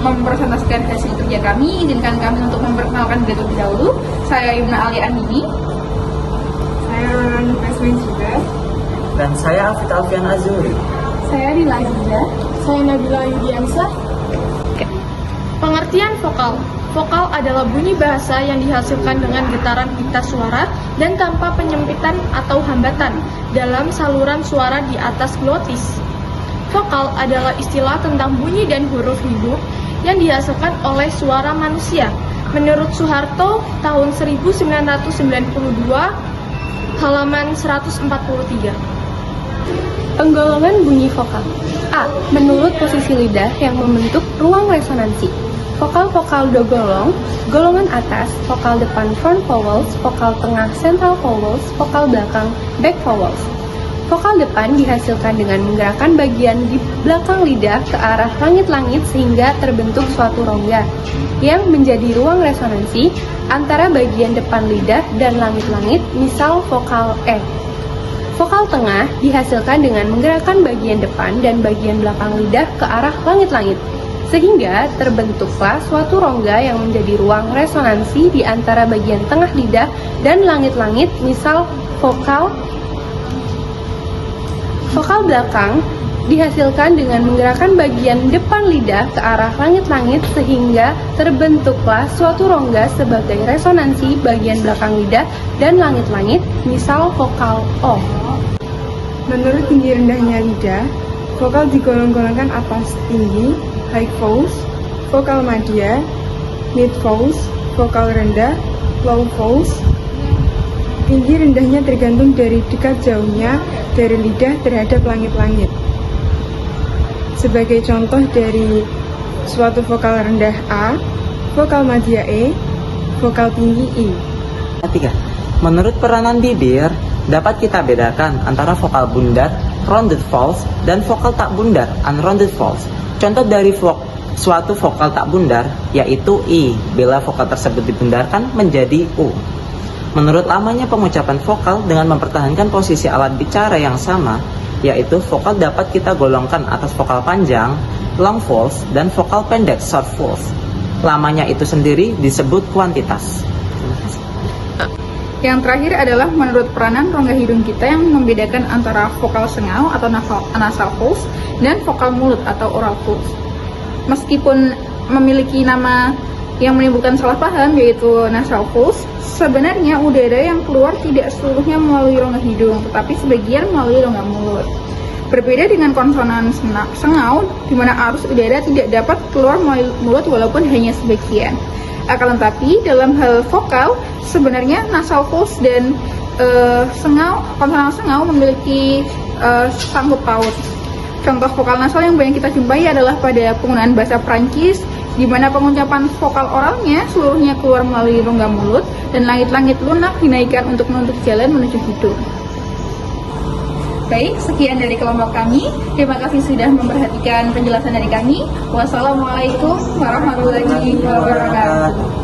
mempresentasikan hasil kerja kami, izinkan kami untuk memperkenalkan diri terlebih dahulu. Saya Yumna Ali Andini. Saya Ronan Fesmin juga. Dan saya Afid Alfian Azuri. Saya Dila Aziza. Saya Nabila Yudiansah. Pengertian vokal. Vokal adalah bunyi bahasa yang dihasilkan dengan getaran pita suara dan tanpa penyempitan atau hambatan dalam saluran suara di atas glotis. Vokal adalah istilah tentang bunyi dan huruf hidup yang dihasilkan oleh suara manusia. Menurut Soeharto, tahun 1992, halaman 143. Penggolongan bunyi vokal. A. Menurut posisi lidah yang membentuk ruang resonansi. Vokal-vokal dogolong, golongan atas, vokal depan front vowels, vokal tengah central vowels, vokal belakang back vowels. Vokal depan dihasilkan dengan menggerakkan bagian di belakang lidah ke arah langit-langit sehingga terbentuk suatu rongga yang menjadi ruang resonansi antara bagian depan lidah dan langit-langit, misal vokal E. Vokal tengah dihasilkan dengan menggerakkan bagian depan dan bagian belakang lidah ke arah langit-langit, sehingga terbentuklah suatu rongga yang menjadi ruang resonansi di antara bagian tengah lidah dan langit-langit, misal vokal belakang dihasilkan dengan menggerakkan bagian depan lidah ke arah langit-langit sehingga terbentuklah suatu rongga sebagai resonansi bagian belakang lidah dan langit-langit, misal vokal O. Menurut tinggi rendahnya lidah, vokal digolong-golongkan atas tinggi, high vowels, vokal madya, mid vowels, vokal rendah, low vowels. Tinggi rendahnya tergantung dari dekat jauhnya dari lidah terhadap langit-langit. Sebagai contoh dari suatu vokal rendah A, vokal madya E, vokal tinggi I. 3. Menurut peranan bibir, dapat kita bedakan antara vokal bundar, rounded vowels, dan vokal tak bundar, unrounded vowels. Contoh dari suatu vokal tak bundar, yaitu I, bila vokal tersebut dibundarkan menjadi U. Menurut lamanya pengucapan vokal dengan mempertahankan posisi alat bicara yang sama, yaitu vokal dapat kita golongkan atas vokal panjang, long vowels, dan vokal pendek, short vowels. Lamanya itu sendiri disebut kuantitas. Yang terakhir adalah menurut peranan rongga hidung kita yang membedakan antara vokal sengau atau nasal vowels dan vokal mulut atau oral vowels. Meskipun memiliki nama yang menimbulkan salah paham yaitu nasal vowels, sebenarnya udara yang keluar tidak seluruhnya melalui rongga hidung, tetapi sebagian melalui rongga mulut. Berbeda dengan konsonan sengau, di mana arus udara tidak dapat keluar melalui mulut walaupun hanya sebagian. Akan tetapi dalam hal vokal, sebenarnya nasal vowels dan konsonan sengau memiliki sangkut paut. Contoh vokal nasal yang banyak kita jumpai adalah pada penggunaan bahasa Prancis, di mana pengucapan vokal oralnya seluruhnya keluar melalui rongga mulut dan langit-langit lunak dinaikkan untuk menutup jalan menuju hidung. Baik, sekian dari kelompok kami. Terima kasih sudah memperhatikan penjelasan dari kami. Wassalamualaikum warahmatullahi wabarakatuh.